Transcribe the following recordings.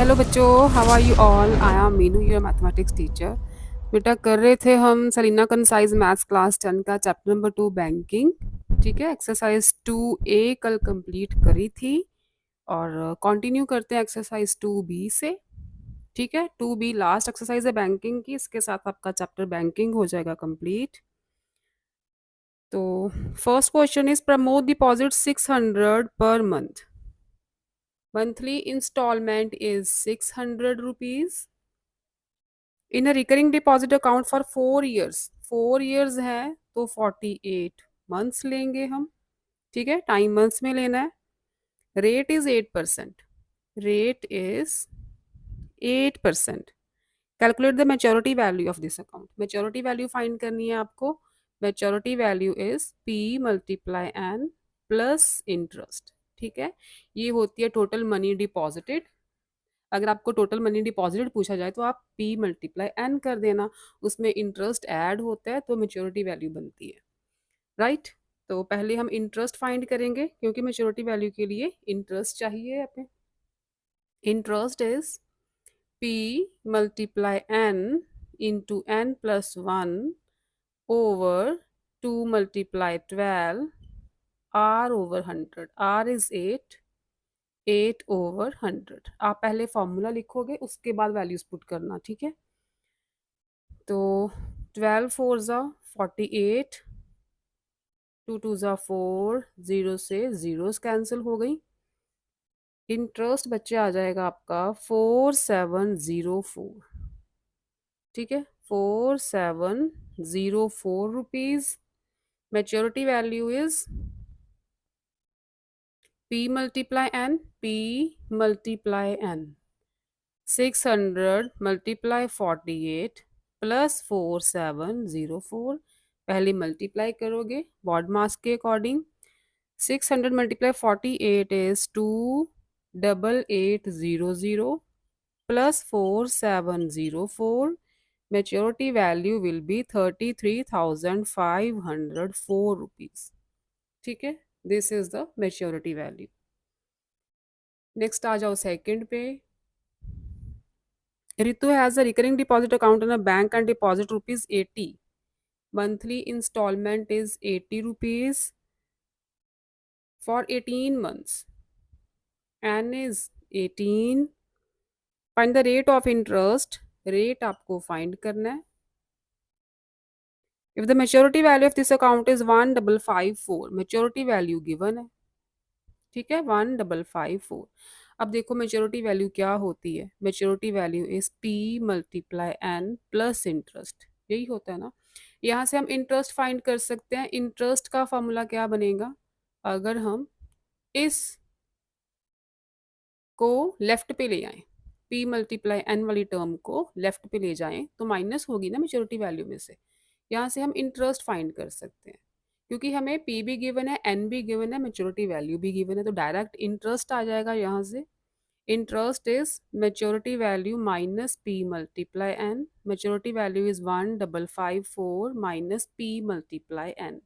Hello बच्चों, how are you all? I am Meenu, your mathematics teacher. बेटा कर रहे थे हम सलीना कंसाइज मैथ्स क्लास 10 का चैप्टर नंबर 2 बैंकिंग। ठीक है, एक्सरसाइज 2A कल कंप्लीट करी थी और कंटिन्यू करते हैं एक्सरसाइज 2B से। ठीक है, 2B लास्ट एक्सरसाइज है बैंकिंग की, इसके साथ आपका चैप्टर बैंकिंग हो जाएगा कंप्लीट। तो first question is Pramod deposit 600 पर month. Monthly instalment is 600 rupees in a recurring deposit account for 4 years। 4 years है तो 48 months लेंगे हम। ठीक है, टाइम मंथ्स में लेना है। Rate is 8%। Rate is 8%। Calculate the maturity value of this account. Maturity value find करनी है आपको। Maturity value is P multiply N plus interest. ठीक है, ये होती है टोटल मनी डिपॉजिटेड। अगर आपको टोटल मनी डिपॉजिटेड पूछा जाए तो आप पी मल्टीप्लाई एन कर देना, उसमें इंटरेस्ट ऐड होता है तो मेच्योरिटी वैल्यू बनती है। राइट, तो पहले हम इंटरेस्ट फाइंड करेंगे क्योंकि मेच्योरिटी वैल्यू के लिए इंटरेस्ट चाहिए हमें। Interest is P multiply N into N plus one over 2 × 12 are over 100। R is 8 over 100। आप पहले फॉर्मूला लिखोगे उसके बाद वैल्यूज पुट करना। ठीक है, तो 12 4 ज़ा 48, 2 2 ज़ा 4, 0 से जीरोस कैंसिल हो गई। इंटरेस्ट बच्चे आ जाएगा आपका 4704। ठीक है, 4704 rupees. Maturity value is P multiply N. P multiply N 600 multiply 48 plus 4704। पहले मल्टीप्लाई करोगे बॉड मास के according. 600 multiply 48 is 28800 plus 4704। Maturity value will be 33,504 rupees. ठीक है, this is the maturity value. Next आ जाओ सेकंड पे। Ritu has a recurring deposit account in a bank and deposit rupees 80. Monthly installment is 80 rupees for 18 months. N is 18. Find the rate of interest. Rate आपको find करना है. If the maturity value of this account is 1554, maturity value given है. ठीक है, 1554। अब देखो maturity value क्या होती है। Maturity value is P multiply N plus interest, यही होता है ना। यहाँ से हम इंटरेस्ट फाइंड कर सकते हैं। इंटरेस्ट का फॉर्मूला क्या बनेगा, अगर हम इस को लेफ्ट पे ले आए, पी मल्टीप्लाई एन वाली टर्म को लेफ्ट पे ले जाएं तो माइनस होगी ना मेच्योरिटी वैल्यू में से। यहाँ से हम इंटरेस्ट फाइंड कर सकते हैं क्योंकि हमें पी भी गिवन है, एन भी गिवन है, मेच्योरिटी वैल्यू भी गिवन है, तो डायरेक्ट इंटरेस्ट आ जाएगा यहाँ से। Interest is maturity value minus P multiply N. Maturity value is 1554 minus P multiply n.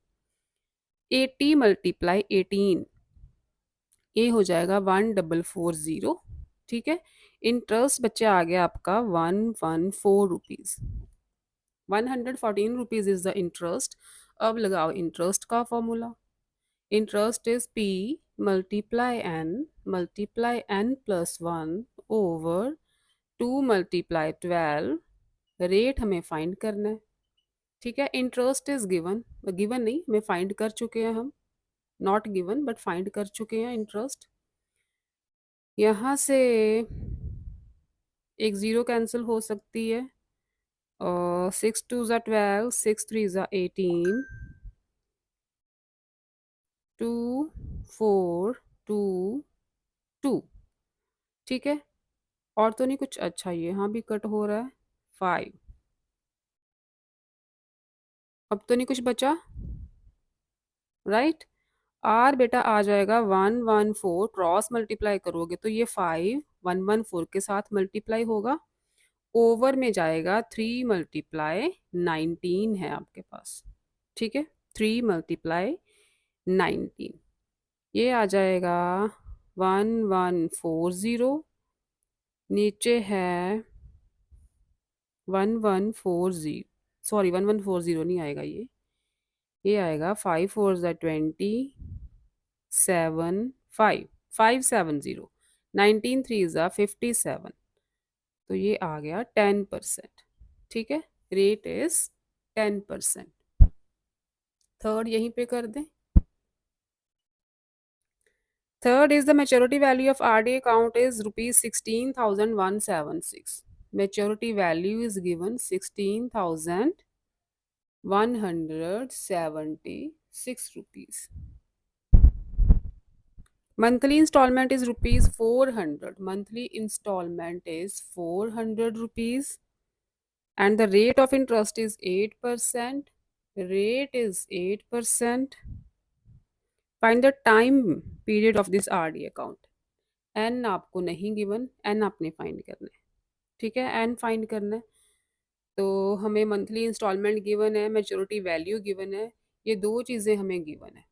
80 multiply 18, ये हो जाएगा 1440। ठीक है, इंटरेस्ट बच्चे आ गया आपका 114 rupees. 114 rupees is the interest. अब लगाओ इंटरेस्ट का formula. Interest is P multiply N plus one over 2 × 12। Rate हमें फाइंड करना है। ठीक है, इंटरेस्ट इज गिवन, गिवन नहीं, हमें फाइंड कर चुके हैं हम। नॉट गिवन बट फाइंड कर चुके हैं इंटरेस्ट। यहाँ से एक ज़ीरो कैंसिल हो सकती है और 6 2 ज़ा 12, 6 3 ज़ा 18, 2 4 2 2। ठीक है, और तो नहीं कुछ। अच्छा, ये यहाँ भी कट हो रहा है 5। अब तो नहीं कुछ बचा, राइट। आर बेटा आ जाएगा 114। क्रॉस मल्टीप्लाई करोगे तो ये 5 114 के साथ मल्टीप्लाई होगा। ओवर में जाएगा 3 × 19 है आपके पास। ठीक है, 3 × 19, ये आ जाएगा 1140 नीचे है 1140, सॉरी 1140 नहीं आएगा ये आएगा 5 4 20, 7 5 570, 19 3 57, तो ये आ गया 10%। ठीक है, रेट इज 10%। थर्ड यहीं पे कर दें। Third is the maturity value of RD account is rupees 16,176. Maturity value is given 16,176 rupees. Monthly installment is rupees 400. Monthly installment is 400 rupees. And the rate of interest is 8%. Rate is 8%. Find the time period of this RD account. N आपको नहीं given, N आपने find करना है। ठीक है, N find करना है। तो हमें मंथली इंस्टॉलमेंट गिवन है, मैच्योरिटी वैल्यू गिवन है, ये दो चीज़ें हमें गिवन है।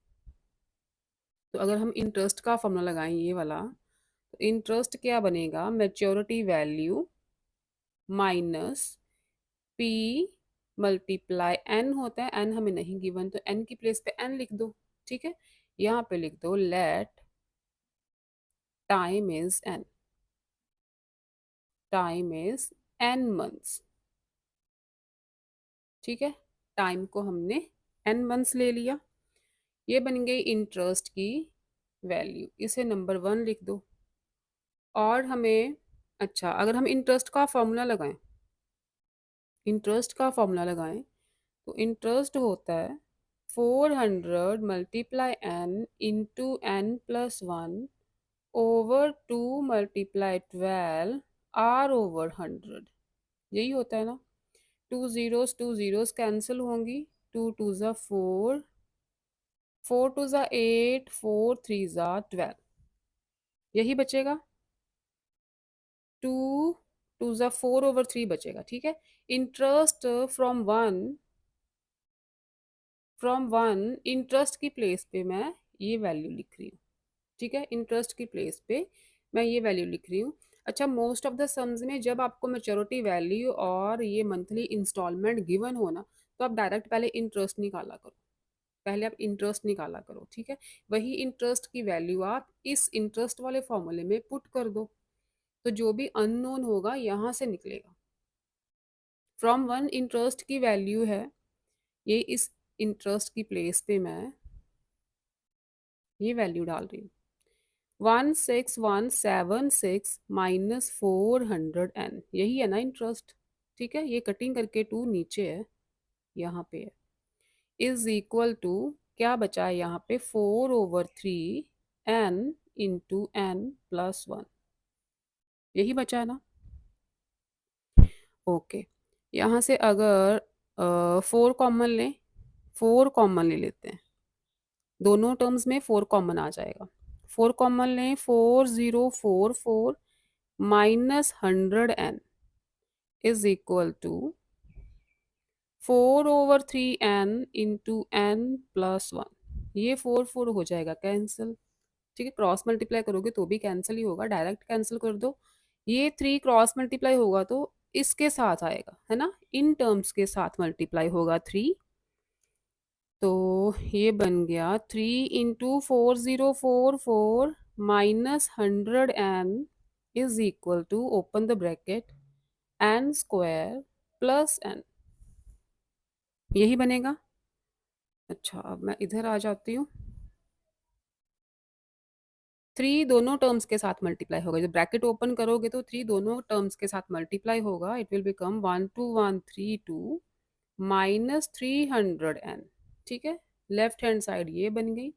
तो अगर हम इंटरेस्ट का फॉर्मूला लगाएं ये वाला, तो इंटरेस्ट क्या बनेगा, maturity value minus P multiply n होता है, एन हमें नहीं गिवन तो एन की प्लेस पे एन लिख दो। ठीक है, यहाँ पे लिख दो let time is n, time is n months. ठीक है, टाइम को हमने एन मंथ्स ले लिया। ये बन गई इंटरेस्ट की वैल्यू, इसे नंबर 1 लिख दो। और हमें, अच्छा अगर हम इंटरेस्ट का फॉर्मूला लगाएं, इंटरेस्ट का फॉर्मूला लगाएं तो इंटरेस्ट होता है 400 multiply N into N plus 1 over 2 multiply 12 are over 100। यही होता है ना। टू जीरोस कैंसिल होंगी, 2 2 ज़ा 4, 4 2 ज़ा 8, 4 3 ज़ा 12, यही बचेगा। 2 2 ज़ा 4 ओवर 3 बचेगा। ठीक है, इंटरेस्ट फ्रॉम वन इंटरेस्ट की प्लेस पे मैं ये वैल्यू लिख रही हूँ। ठीक है, इंटरेस्ट की प्लेस पे मैं ये वैल्यू लिख रही हूँ। अच्छा, मोस्ट ऑफ द सम्स में जब आपको मेच्योरिटी वैल्यू और ये मंथली इंस्टॉलमेंट गिवन हो ना, तो आप डायरेक्ट पहले इंटरेस्ट निकाला करो, पहले आप इंटरेस्ट निकाला करो। ठीक है, वही इंटरेस्ट की वैल्यू आप इस इंटरेस्ट वाले फॉर्मूले में पुट कर दो, तो जो भी अननोन होगा यहाँ से निकलेगा। फ्रॉम वन इंटरेस्ट की वैल्यू है, ये इस इंटरेस्ट की प्लेस पे मैं ये वैल्यू डाल रही हूँ 16,176 माइनस 400 n, यही है ना इंटरेस्ट। ठीक है, ये कटिंग करके 2 नीचे है, यहाँ पे है, इज इक्वल टू क्या बचा है यहाँ पे 4/3 n इंटू n प्लस 1, यही बचा है ना। ओके, यहाँ से अगर 4 कॉमन लें, 4 कॉमन ले लेते हैं, दोनों टर्म्स में 4 कॉमन आ जाएगा। 4 कॉमन लें, 4044 minus 100n is equal to 4/3n into n plus 1, ये 4 हो जाएगा कैंसिल। ठीक है, क्रॉस मल्टीप्लाई करोगे तो भी कैंसिल ही होगा, डायरेक्ट कैंसिल कर दो। ये 3 क्रॉस मल्टीप्लाई होगा तो इसके साथ आएगा, है ना, इन टर्म्स के साथ मल्टीप्लाई होगा 3, तो ये बन गया 3 into 4044 minus 100n is equal to open the bracket n square plus n, यही बनेगा। अच्छा, अब मैं इधर आ जाती हूँ। 3 दोनों टर्म्स के साथ मल्टीप्लाई होगा, जब ब्रैकेट ओपन करोगे तो 3 दोनों टर्म्स के साथ मल्टीप्लाई होगा, it will become 12132 minus 300n। ठीक है, लेफ्ट हैंड साइड ये बन गई,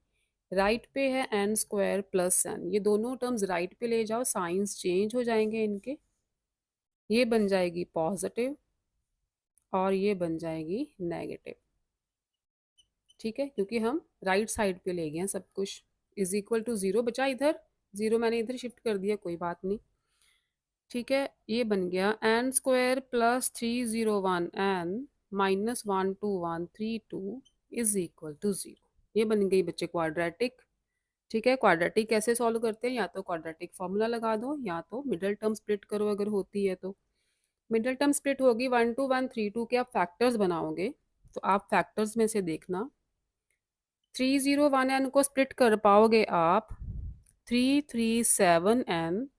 राइट पे है n स्क्वायर प्लस n, ये दोनों टर्म्स राइट पे ले जाओ, साइंस चेंज हो जाएंगे इनके, ये बन जाएगी पॉजिटिव और ये बन जाएगी नेगेटिव। ठीक है, क्योंकि हम राइट साइड पे ले गए हैं सब कुछ। इज इक्वल टू 0 बचा, इधर 0 मैंने इधर शिफ्ट कर दिया, कोई बात नहीं। ठीक है, ये बन गया n square plus 301n minus 12132 is equal to 0, ये बन गई बच्चे क्वाड्रेटिक। ठीक है, क्वाड्रेटिक कैसे सॉल्व करते हैं, या तो क्वाड्रेटिक फॉर्मूला लगा दो या तो मिडल टर्म स्प्लिट करो अगर होती है तो। मिडल टर्म स्प्लिट होगी 1 2 1 3 2 के आप फैक्टर्स बनाओगे, तो आप फैक्टर्स में से देखना 3 0 1 n को स्प्लिट कर पाओगे आप 3 3 7 n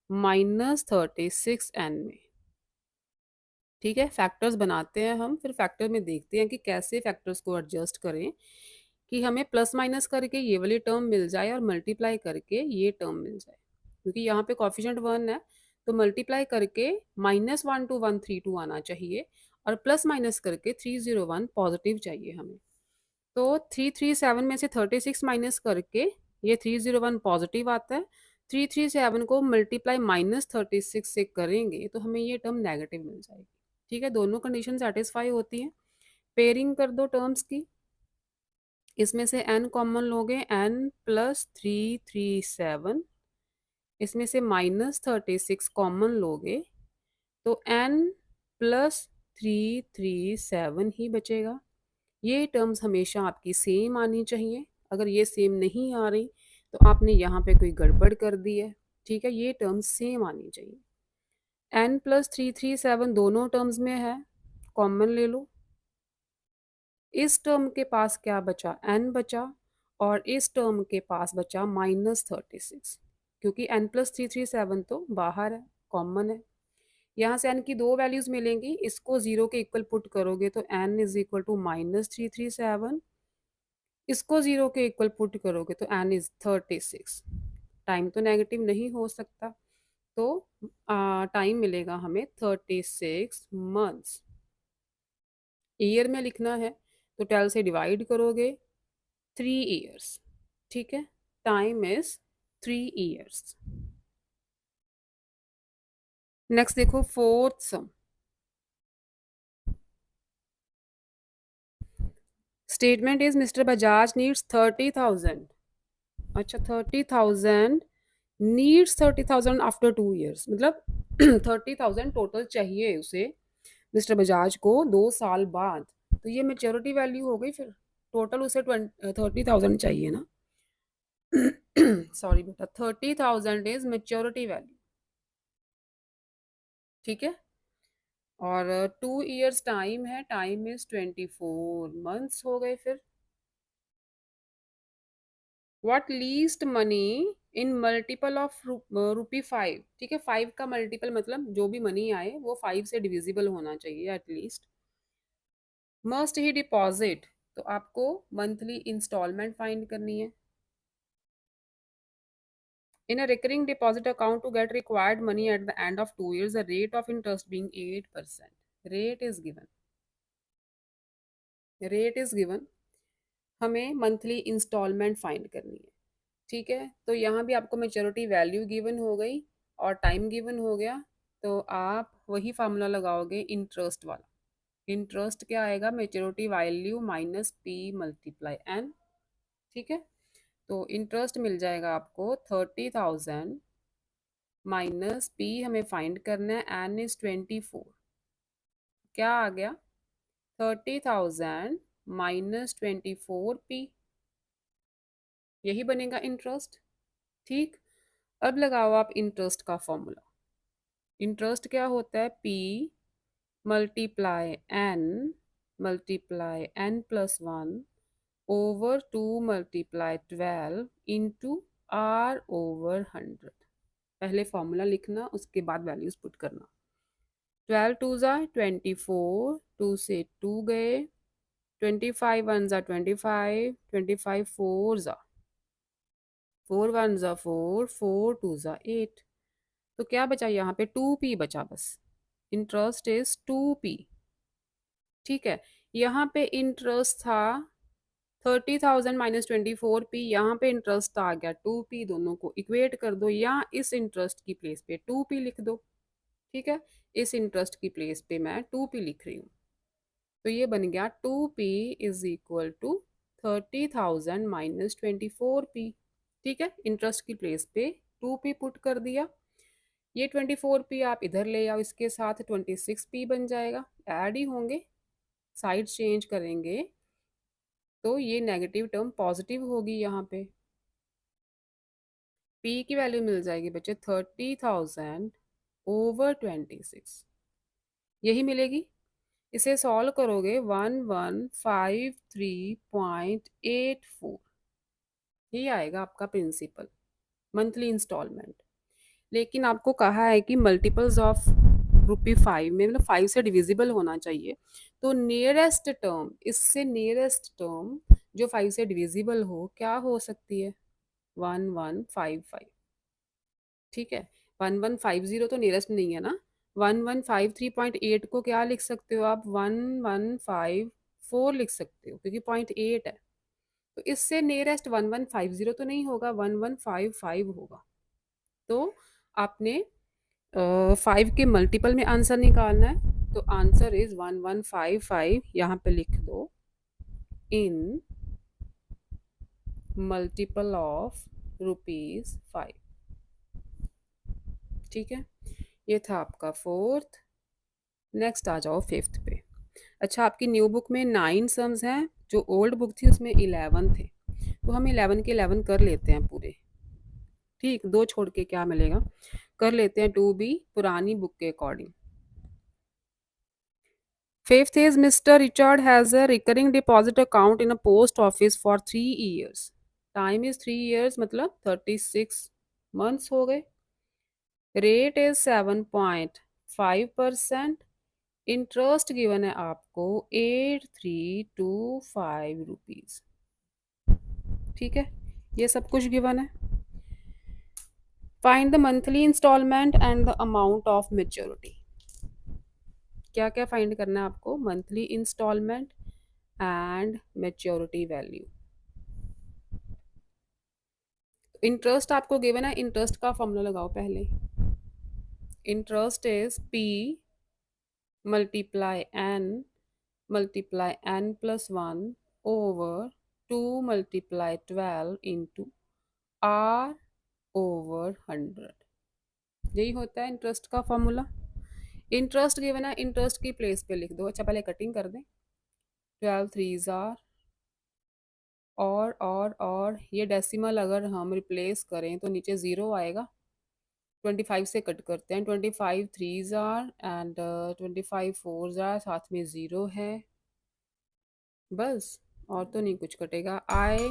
-36 n में। ठीक है, फैक्टर्स बनाते हैं हम, फिर फैक्टर में देखते हैं कि कैसे फैक्टर्स को एडजस्ट करें कि हमें प्लस माइनस करके ये वाली टर्म मिल जाए और मल्टीप्लाई करके ये टर्म मिल जाए, क्योंकि यहाँ पे कॉफिशेंट 1 है, तो मल्टीप्लाई करके -1 2 1 3 2 आना चाहिए और प्लस माइनस करके 3 0 1 पॉजिटिव चाहिए हमें। तो 3 3 7 में से 36 माइनस करके ये 3 0 1 पॉजिटिव आता है। 3 3 7 को मल्टीप्लाई -36 से करेंगे तो हमें ये टर्म नेगेटिव मिल जाएगी। ठीक है, दोनों कंडीशन सेटिस्फाई होती हैं। पेयरिंग कर दो टर्म्स की, इसमें से n कॉमन लोगे, n+3 3 7, इसमें से -36 कॉमन लोगे तो n+3 3 7 ही बचेगा। ये टर्म्स हमेशा आपकी सेम आनी चाहिए। अगर ये सेम नहीं आ रही तो आपने यहाँ पे कोई गड़बड़ कर दी है। ठीक है, ये टर्म्स सेम आनी चाहिए। n+3 3 7 दोनों टर्म्स में है, कॉमन ले लो। इस टर्म के पास क्या बचा, n बचा, और इस टर्म के पास बचा -36, क्योंकि n+3 3 7 तो बाहर है, कॉमन है। यहाँ से n की दो वैल्यूज मिलेंगी, इसको जीरो के इक्वल पुट करोगे तो n इज इक्वल टू -3 3 7, इसको जीरो के इक्वल पुट करोगे तो n इज 36। टाइम तो नेगेटिव नहीं हो सकता, तो टाइम मिलेगा हमें 36 मंथ्स। ईयर में लिखना है तो 12 से डिवाइड करोगे, 3 ईयर्स। ठीक है, टाइम इज 3 ईयर्स। नेक्स्ट देखो fourth some. Statement is mister Bajaj needs 30,000। अच्छा, 30,000 नीड्स 30,000 आफ्टर 2 ईयर्स, मतलब 30,000 टोटल चाहिए उसे, मिस्टर बजाज को 2 साल बाद। तो ये मेच्योरिटी वैल्यू हो गई, फिर टोटल उसे 30,000 चाहिए ना। सॉरी बेटा, 30,000 इज मेच्योरिटी वैल्यू। ठीक है, और 2 ईयर्स टाइम है, टाइम इज 24 मंथ्स हो गए। फिर what least money in multiple of ₹5। ठीक है, 5 का मल्टीपल मतलब जो भी मनी आए वो 5 से डिविजिबल होना चाहिए एटलीस्ट। मस्ट ही डिपॉजिट, तो आपको मंथली इंस्टॉलमेंट फाइंड करनी है। In a recurring deposit account to get required money at the end of 2 years, the rate of interest being 8%। Rate is given, rate is given, हमें monthly installment find करनी है। ठीक है, तो यहाँ भी आपको मेच्योरिटी वैल्यू गिवन हो गई और टाइम गिवन हो गया, तो आप वही फार्मूला लगाओगे इंटरेस्ट वाला। इंटरेस्ट क्या आएगा, maturity value minus P multiply N. ठीक है, तो इंटरेस्ट मिल जाएगा आपको 30,000 माइनस पी हमें फाइंड करना है, एन इज 24। क्या आ गया, 30,000 -24p, यही बनेगा इंटरेस्ट। ठीक, अब लगाओ आप इंटरेस्ट का फॉर्मूला। इंटरेस्ट क्या होता है, P multiply n+1 over 2 multiply 12 into r/100। पहले फॉर्मूला लिखना, उसके बाद वैल्यूज पुट करना। 12 2 ज़ा 24, 2 से 2 गए, 25 1 ज़ा 25, 25 4 ज़ा 4 1 ज़ा 4, 4 2 ज़ा 8। तो क्या बचा यहाँ पे, 2p बचा बस। Interest is 2p। ठीक है, यहाँ पे इंटरेस्ट था 30,000 -24p, यहाँ पे इंटरेस्ट आ गया 2p। दोनों को इक्वेट कर दो, या इस इंटरेस्ट की प्लेस पे 2p लिख दो। ठीक है, इस इंटरेस्ट की प्लेस पे मैं 2p लिख रही हूँ, तो ये बन गया 2p is equal to 30,000 -24p। ठीक है, इंटरेस्ट की प्लेस पे 2p पुट कर दिया। ये 24p आप इधर ले आओ, इसके साथ 26p बन जाएगा, ऐड ही होंगे, साइड चेंज करेंगे तो ये नेगेटिव टर्म पॉजिटिव होगी यहाँ पे। पी की वैल्यू मिल जाएगी बच्चे 30,000 ओवर 26, यही मिलेगी। इसे सॉल्व करोगे 1153.84, ये आएगा आपका प्रिंसिपल मंथली इंस्टॉलमेंट। लेकिन आपको कहा है कि मल्टीपल्स ऑफ ₹5 में, मतलब 5 से डिविजिबल होना चाहिए। तो नियरेस्ट टर्म, इससे नियरेस्ट टर्म जो 5 से डिविजिबल हो क्या हो सकती है? 1155। ठीक है, 1150 तो नियरेस्ट नहीं है ना। 1153.8 को क्या लिख सकते हो आप? 1154 लिख सकते हो, क्योंकि 0.8 है। तो इससे नियरेस्ट 1150 तो नहीं होगा, 1155 होगा। तो आपने 5 के मल्टीपल में आंसर निकालना है। तो आंसर इज 1155, यहाँ पे लिख दो, इन मल्टीपल ऑफ ₹5। ठीक है, ये था आपका फोर्थ। नेक्स्ट आ जाओ फिफ्थ पे। अच्छा, आपकी न्यू बुक में 9 सम्स हैं, जो ओल्ड बुक थी उसमें 11 थे। तो हम 11 के 11 कर लेते हैं पूरे। ठीक, दो छोड़ के क्या मिलेगा, कर लेते हैं 2B पुरानी बुक के according. Fifth is Mr. Richard has a recurring deposit account in a post office for 3 years. Time is 3 years, मतलब 36 months हो गए। Rate is 7.5%। इंटरेस्ट गिवन है आपको 8325 रुपीज। ठीक है, ये सब कुछ गिवन है। Find the monthly instalment and the amount of maturity. क्या क्या फाइंड करना है आपको? Monthly instalment and maturity value. Interest आपको गिवन है, इंटरेस्ट का फॉर्मूला लगाओ पहले। Interest is P multiply N plus 1 over 2 multiply 12 into are over 100। यही होता है इंटरेस्ट का फॉर्मूला। इंटरेस्ट गिवन है, इंटरेस्ट की प्लेस पे लिख दो। अच्छा, पहले कटिंग कर दें। 12 3s आर, और ये डेसिमल अगर हम रिप्लेस करें तो नीचे ज़ीरो आएगा। 25 से कट करते हैं। 25 3s are and 25 4s are, साथ में ज़ीरो है, बस और तो नहीं कुछ कटेगा। आई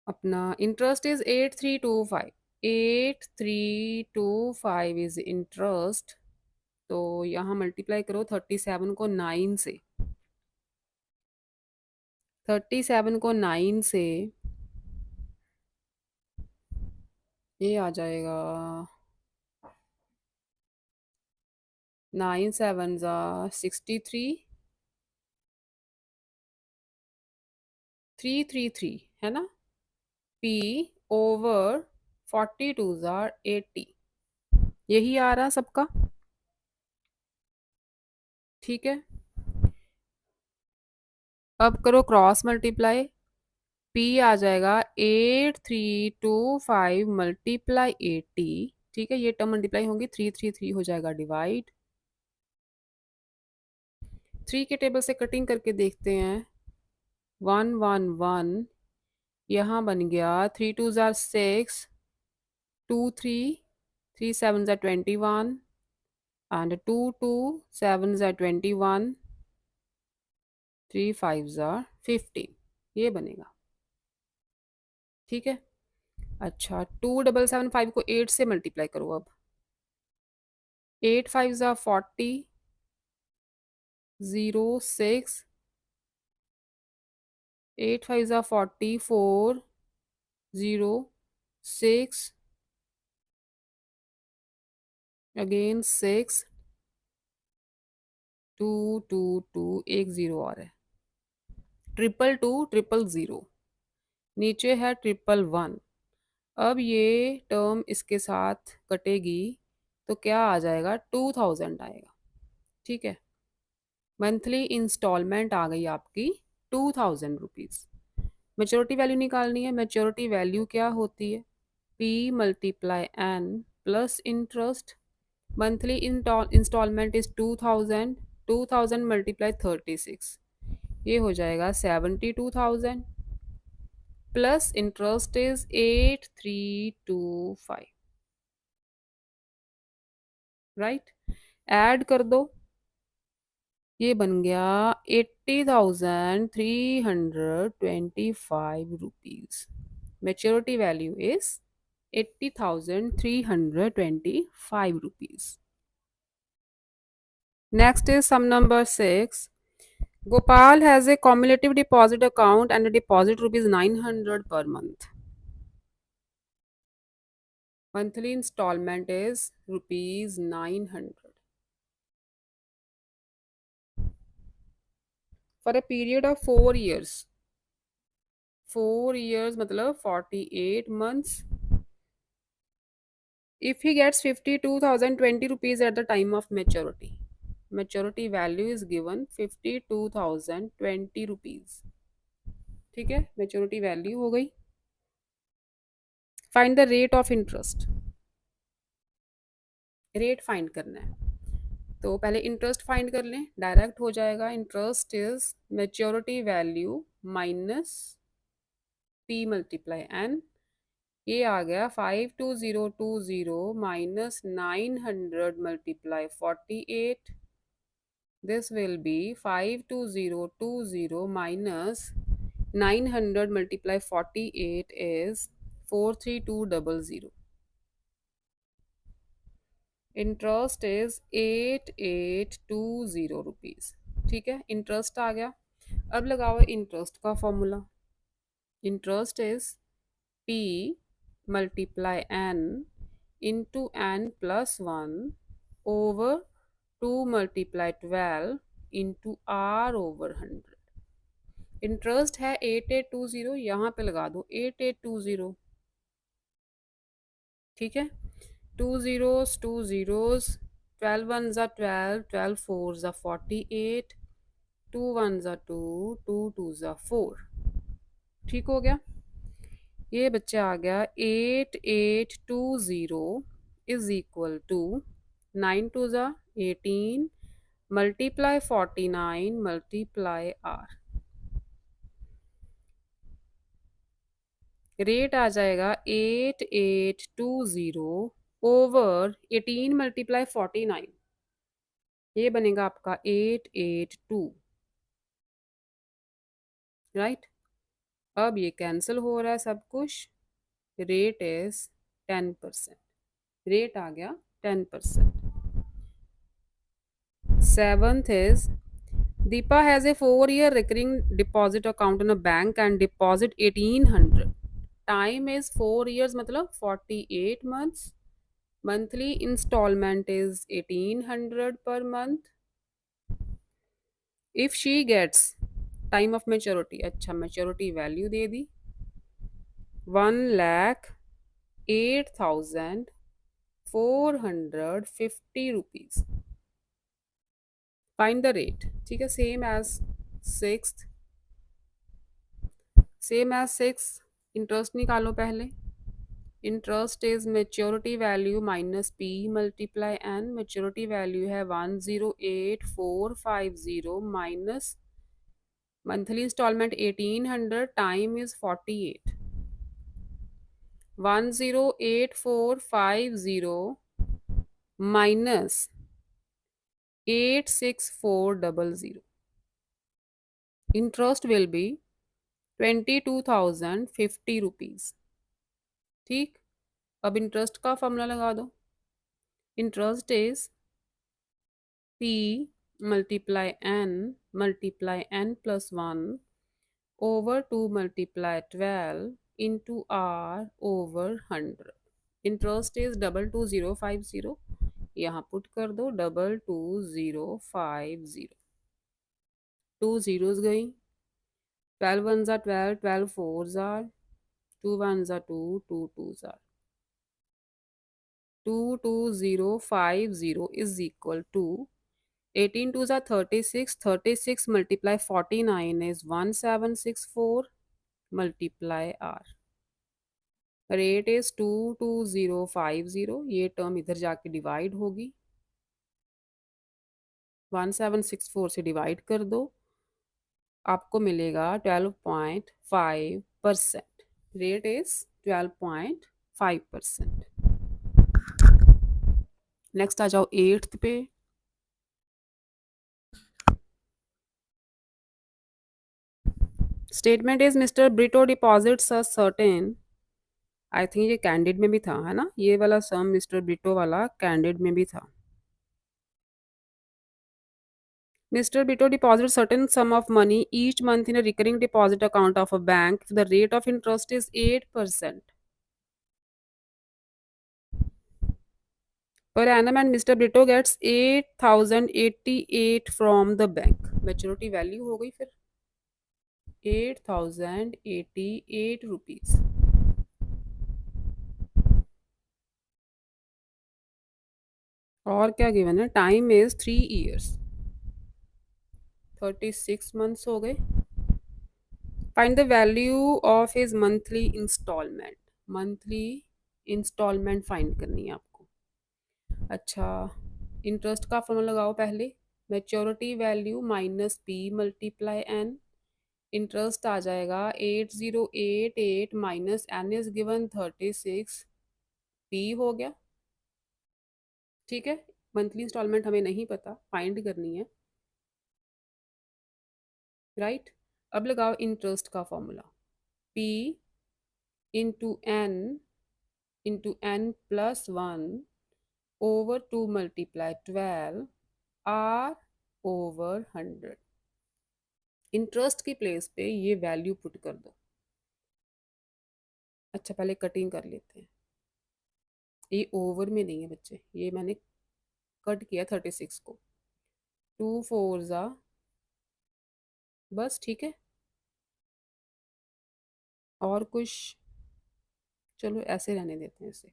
अपना इंटरेस्ट इज 8325, 8325 इज इंटरेस्ट। तो यहाँ मल्टीप्लाई करो 37 को 9 से, 37 को 9 से ये आ जाएगा 9 7 ज़ा 63 333 है ना। P ओवर 42 ज़ा 80, यही आ रहा सबका। ठीक है, अब करो क्रॉस मल्टीप्लाई। P आ जाएगा 8325 मल्टीप्लाई 80। ठीक है, ये टर्म मल्टीप्लाई होंगी, 333 हो जाएगा डिवाइड। 3 के टेबल से कटिंग करके देखते हैं। 111 यहाँ बन गया, 3 2 ज़ार 6, 2 3, 3 7 ज़ार 21 एंड 2 2 7 ज़ार 21, 3 5 ज़ार 15, ये बनेगा। ठीक है, अच्छा 2775 को 8 से मल्टीप्लाई करो। अब 8 5 ज़ार 40, 0 6, 8 5 ज़ार 40, 4 0 6 अगेन 6 2 2 2, एक ज़ीरो और है। 222 नीचे है 111। अब ये टर्म इसके साथ कटेगी तो क्या आ जाएगा? 2000 आएगा। ठीक है, मंथली इंस्टॉलमेंट आ गई आपकी 2000 रुपीज़। मेच्योरिटी वैल्यू निकालनी है। मेच्योरिटी वैल्यू क्या होती है? P multiply N plus interest. Monthly instalment is 2000, 2000 multiply 36, ये हो जाएगा 72,000। Plus interest is 8325, right. Add कर दो, ये बन गया 80,325 rupees. Maturity value is 80,325 rupees. Next is sum number 6. Gopal has a cumulative deposit account and a deposit rupees 900 per month. Monthly installment is rupees 900. For a period of 4 years. 4 years मतलब 48 months. If he gets 52,020 rupees at the time of maturity. Maturity value is given 52,020 rupees. ठीक है, maturity value हो गई। Find the rate of interest, rate find करना है। तो पहले interest find कर लें, डायरेक्ट हो जाएगा। Interest is maturity value minus P multiply n. ये आ गया 52020 minus 900 multiply 48। This will be 52020 minus 900 multiply 48 is 43200. Interest is 8820 rupees. ठीक है, इंटरेस्ट आ गया। अब लगाओ इंटरेस्ट का formula. Interest is P multiply N into N plus one over 2 multiply 12 into are over 100। Interest है 8820, यहाँ पे लगा दो 8820। ठीक है, टू जीरोस, 12 वन ज़ा 12, 12 फोर ज़ा 48, 2 वन ज़ा 2, 2 टू ज़ा 4। ठीक हो गया। ये बच्चा आ गया 8820 इज इक्वल टू 9 टू ज़ा 18 मल्टीप्लाई 49 मल्टीप्लाई आर। रेट आ जाएगा 8820 ओवर 18 मल्टीप्लाई 49। ये बनेगा आपका 882, राइट। अब ये कैंसिल हो रहा है सब कुछ। Rate is 10%। रेट आ गया 10%। Seventh is Deepa has a 4 year recurring deposit account in a bank and deposit 1800। Time is 4 years मतलब 48 months। Monthly instalment is 1800 per month। If she gets time of maturity, अच्छा maturity value दे दी 1,08,450 rupees. Find the rate. ठीक है, same as six interest निकालो पहले। Interest is maturity value minus P multiply N. Maturity value है 1,08,450 minus monthly installment 1800, time is 48। 1,08,450 minus 86400, interest will be 22,050 rupees. ठीक, अब इंटरेस्ट का फॉर्मूला लगा दो। Interest is P multiply N plus one over 2 multiply 12 into are over 100। Interest is 22050, यहाँ put कर दो 22050। 2 zeros गई, 12 वन ज़ा 12, 12 फोर ज़ा 2 वन ज़ा 2, 2 टू ज़ा 22050 इज इक्वल टू 18 टू ज़ा 36, 36 multiply 49 is 1764 multiply r. Rate is 22050। ये टर्म इधर जाके डिवाइड होगी, 1764 से डिवाइड कर दो, आपको मिलेगा 12.5 percent. Rate is 12.5%. नेक्स्ट आ जाओ 8th पे. Statement is mister Brito deposits a certain. I think ये कैंडिड में भी था, है ना, ये वाला सम मिस्टर ब्रिटो वाला कैंडिड में भी था. Mr. Bito deposits certain sum of money each month in a recurring deposit account of a bank. The rate of interest is 8% per annum, and Mr. Bito gets 8,088 from the bank. Maturity value हो गई फिर 8,088 rupees. और क्या given है? Time is 3 years, 36 months हो गए. Find the value of his monthly installment. Monthly installment find करनी है आपको. अच्छा, इंटरेस्ट का फॉर्मूला लगाओ पहले. Maturity value minus P multiply N. Interest आ जाएगा 8088 minus N is given 36. P हो गया. ठीक है, मंथली इंस्टॉलमेंट हमें नहीं पता, फाइंड करनी है, राइट. अब लगाओ इंटरेस्ट का formula. P into N plus 1 over 2 multiply 12 r over 100. Interest की प्लेस पे ये वैल्यू पुट कर दो. अच्छा, पहले कटिंग कर लेते हैं. ये ओवर में नहीं है बच्चे, ये मैंने कट किया 36 को. 2 4 ज़ा, बस ठीक है. और कुछ, चलो ऐसे रहने देते हैं इसे.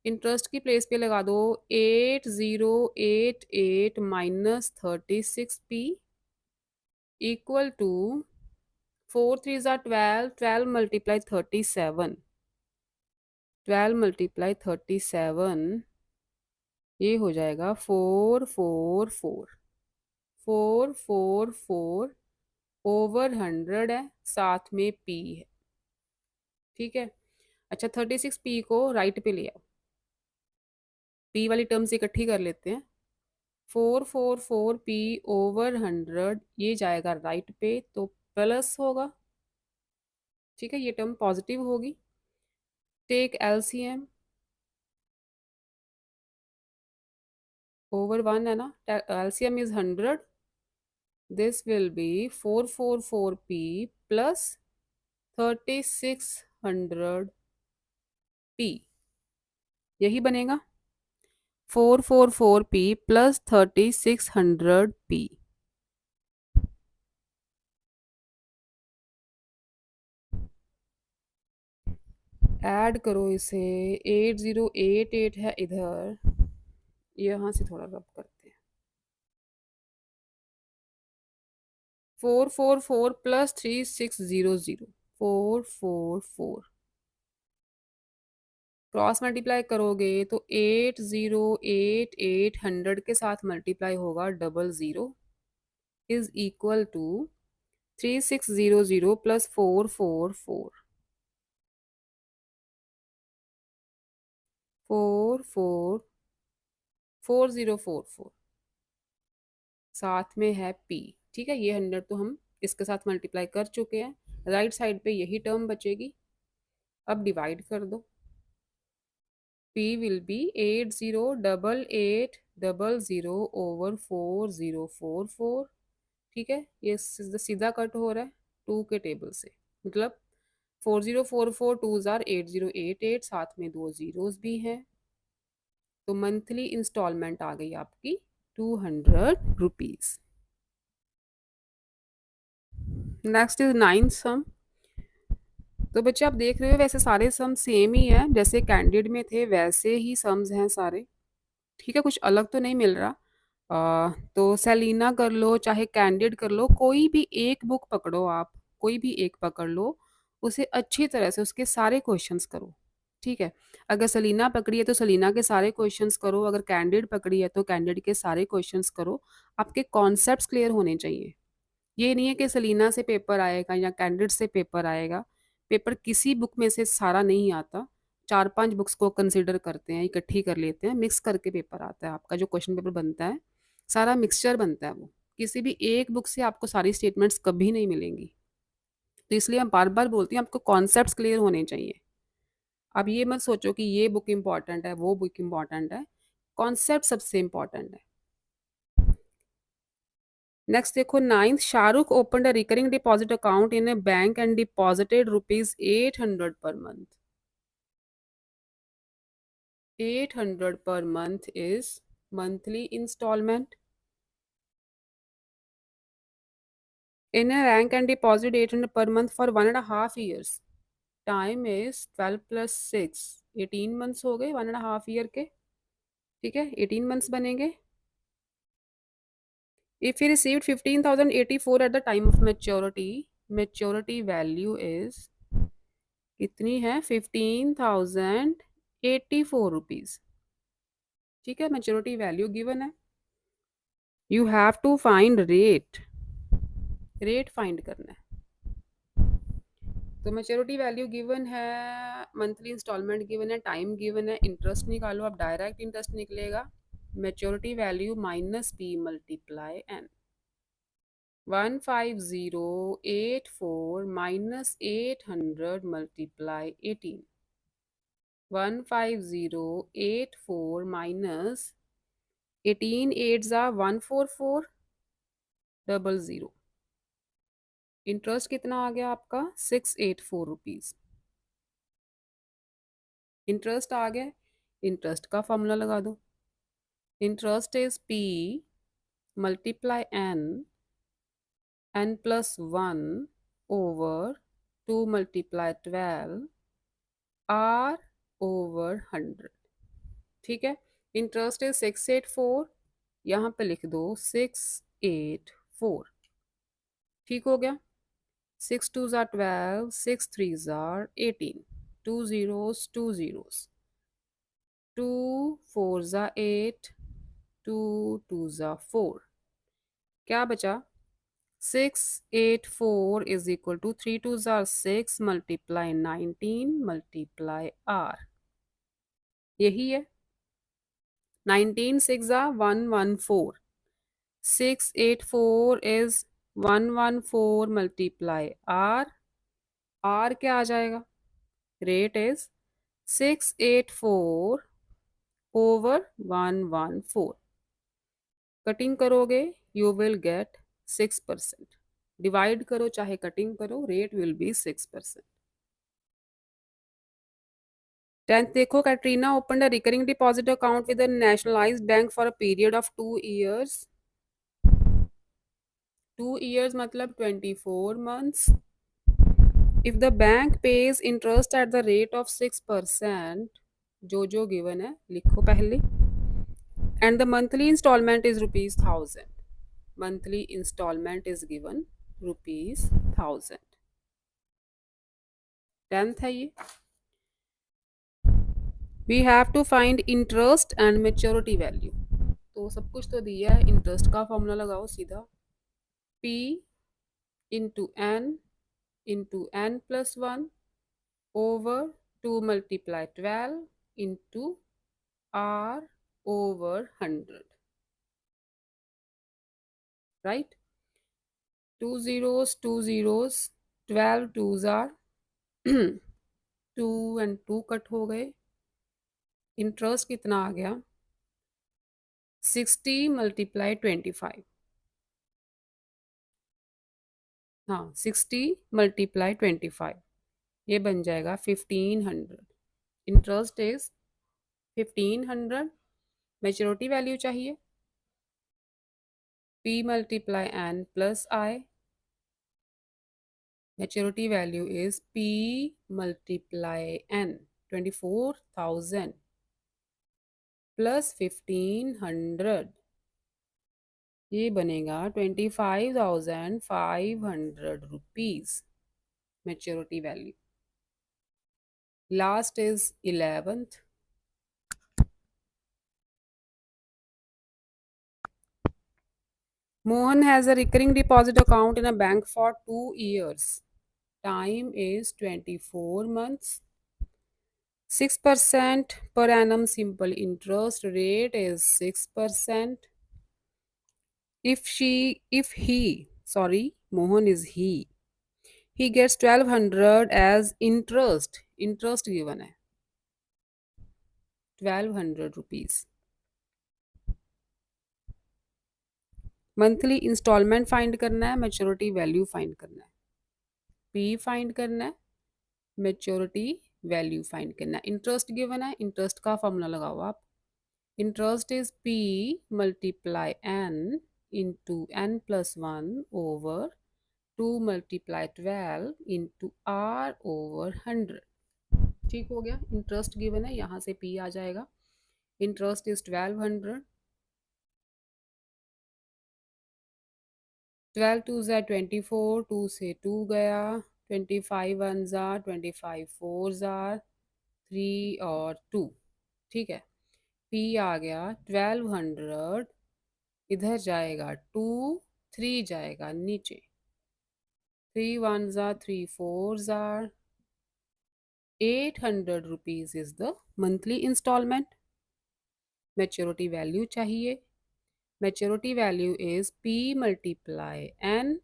इंटरेस्ट की प्लेस पे लगा दो 8088 माइनस 36p इक्वल टू 4 3 ज़ा 12, 12 मल्टीप्लाई 37, 12 मल्टीप्लाई 37, ये हो जाएगा 444. 444 ओवर 100 है, साथ में p है. ठीक है. अच्छा, 36p को राइट पे ले आओ. p वाली टर्म्स इकट्ठी कर लेते हैं. 444p ओवर 100 ये जाएगा राइट पे, तो प्लस होगा. ठीक है, ये टर्म पॉजिटिव होगी. Take LCM. ओवर 1 है ना, LCM is 100. This will be 444p plus 3600p. यही बनेगा 444p प्लस 3600p. ऐड करो इसे. 8088 है इधर, यहाँ से थोड़ा रब करते हैं. 444 प्लस 3600, 444 क्रॉस मल्टीप्लाई करोगे तो 8088 100 के साथ मल्टीप्लाई होगा 00 इज इक्वल टू 3600 प्लस 444 4044 साथ में है p. ठीक है, ये 100 तो हम इसके साथ मल्टीप्लाई कर चुके हैं. राइट साइड पे यही टर्म बचेगी. अब डिवाइड कर दो. p will be 808800 over 4044. ठीक है, ये सीधा कट हो रहा है 2 के टेबल से, मतलब 4044 2 जार 8088, साथ में 2 जीरोस भी हैं. तो मंथली इंस्टॉलमेंट आ गई आपकी 200 रुपीज. नेक्स्ट इज 9th सम. तो बच्चे आप देख रहे हो वैसे सारे सम सेम ही हैं, जैसे कैंडिड में थे वैसे ही सम्स हैं सारे. ठीक है, कुछ अलग तो नहीं मिल रहा. तो सेलिना कर लो चाहे कैंडिड कर लो, कोई भी एक बुक पकड़ो आप, कोई भी एक पकड़ लो, उसे अच्छी तरह से उसके सारे क्वेश्चंस करो. ठीक है, अगर सलीना पकड़ी है तो सलीना के सारे क्वेश्चंस करो, अगर कैंडिड पकड़ी है तो कैंडिड के सारे क्वेश्चंस करो. आपके कॉन्सेप्ट्स क्लियर होने चाहिए. ये नहीं है कि सलीना से पेपर आएगा या कैंडिड से पेपर आएगा. पेपर किसी बुक में से सारा नहीं आता, 4-5 बुक्स को कंसीडर करते हैं, इकट्ठी कर लेते हैं, मिक्स करके पेपर आता है आपका। जो क्वेश्चन पेपर बनता है, सारा मिक्सचर बनता है वो। किसी भी एक बुक से आपको सारी स्टेटमेंट्स कभी नहीं मिलेंगी। तो इसलिए मैं बार-बार बोलती हूँ आपको कॉन्सेप्ट्स क्लियर होने चाहिए। अब ये मत सोचो कि ये बुक इम्पोर्टेंट है, वो बुक इम्पोर्टेंट है, कॉन्सेप्ट सबसे इम्पोर्टेंट है। नेक्स्ट देखो 9th, Shahrukh opened a recurring deposit account in a bank and deposited ₹800 per month. 800 per month is monthly installment. In a rank and deposit 800 per month for 1.5 years. Time is 12 plus 6. 18 months हो गए 1.5 year के. ठीक है, 18 months बनेंगे. If he received 15,084 at the time of maturity, maturity value is कितनी है? 15,084 rupees. ठीक है, मेच्योरिटी वैल्यू गिवन है. You have to find rate. Rate find करना है. तो मेच्योरिटी वैल्यू गिवन है, मंथली इंस्टॉलमेंट गिवन है, टाइम गिवन है, इंटरेस्ट निकालो. अब डायरेक्ट इंटरेस्ट निकलेगा. Maturity value minus P multiply N. 15084 minus 800 multiply 18. 15084 minus 18 8s are 14400. Interest कितना आ गया आपका? 684 रुपीज. इंटरेस्ट आ गया. इंटरेस्ट का फॉर्मूला लगा दो. Interest is P multiply N plus 1 over 2 multiply 12 are over 100. ठीक है. Interest is 684. यहाँ पे लिख दो 684. ठीक हो गया. 6 2s are 12, 6 3s are 18. 2 zeros, 2 zeros. 2 4s are 8, 2 2s are 4. क्या बचा? 684 is equal to 3 2s are 6 multiply 19 multiply r. यही है. 19 6 are 114. 684 is 114 multiply r. r क्या आ जाएगा? Rate is 684 over 114. कटिंग करोगे यू विल गेट 6%. डिवाइड करो चाहे cutting करो, रेट विल बी 6%. 10th देखो, Katrina opened a recurring deposit account with a nationalised bank for a period of 2 years. 2 years मतलब 24 months. If the bank pays interest at the rate of 6%, जो given है लिखो पहले, and the monthly installment is ₹1000. Monthly installment is given ₹1000. 10th है ये. We have to find interest and maturity value. तो सब कुछ तो दिया है. इंटरेस्ट का फॉर्मूला लगाओ सीधा. P into n plus 1 over 2 multiply 12 into r over 100. Right? 2 zeros, 2 zeros, 12 2s are 2 and 2 cut हो गए. इंटरेस्ट कितना आ गया? 60 मल्टीप्लाई 25. हाँ, 60 मल्टीप्लाई 25 ये बन जाएगा 1500. Interest is 1500. मेच्योरिटी वैल्यू चाहिए. P multiply n plus I. Maturity value is P multiply n. 24,000 plus 1500 ये बनेगा 25,500 rupees maturity value. Last is 11th. Mohan has a recurring deposit account in a bank for 2 years. Time is 24 months. 6% per annum simple interest rate is 6%. Mohan is he gets 1200 as interest given है 1200 rupees. Monthly installment find करना है, maturity value find करना है, P find करना है, maturity value find करना है. Interest given है, इंटरेस्ट का फॉर्मूला लगाओ आप. Interest is P multiply N into N plus one over 2 multiply 12 into are over 100. ठीक हो गया. इंटरेस्ट गिवन है, यहाँ से पी आ जाएगा. Interest is 1200. 12 टू ज़ा 24, 2 से 2 गया, 25 वन ज़ा 25, 4 ज़ा 3 और 2. ठीक है. पी आ गया 1200, इधर जाएगा 2, 3 जाएगा नीचे, 3 वन ज़ा 3, 4 ज़ा 800 rupees is the monthly installment. Maturity value चाहिए. Maturity value is P multiply N.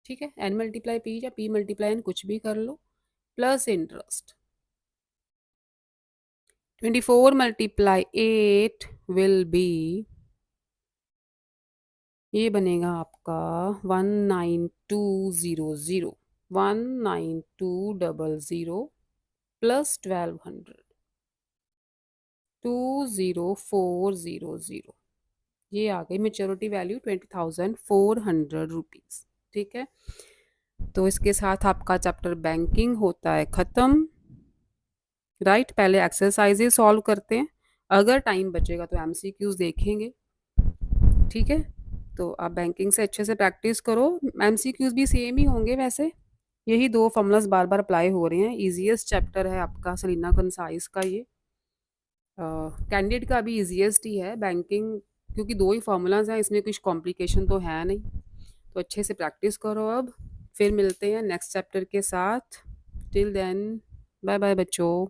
ठीक है. एन मल्टीप्लाई पी या पी मल्टीप्लाई एन, कुछ भी कर लो, plus interest. 24 multiply 8 will be, ये बनेगा आपका 19200, 19200 प्लस 1200, 20400. ये आ गई मेच्योरिटी वैल्यू 20,400 रुपीज़. ठीक है. तो इसके साथ आपका चैप्टर बैंकिंग होता है ख़त्म. राइट. पहले एक्सरसाइजेज सॉल्व करते हैं, अगर टाइम बचेगा तो एमसीक्यूज देखेंगे. ठीक है. तो आप बैंकिंग से अच्छे से प्रैक्टिस करो. एमसीक्यूज भी सेम ही होंगे वैसे, यही दो फॉर्मूलाज बार बार अप्लाई हो रहे हैं. ईजीएस्ट चैप्टर है आपका सलीना कंसाइज का ये. कैंडिडेट का भी ईजीएस्ट ही है बैंकिंग, क्योंकि दो ही फॉर्मूलाज हैं, इसमें कुछ कॉम्प्लिकेशन तो है नहीं. तो अच्छे से प्रैक्टिस करो. अब फिर मिलते हैं नेक्स्ट चैप्टर के साथ. टिल देन बाय बाय बच्चों.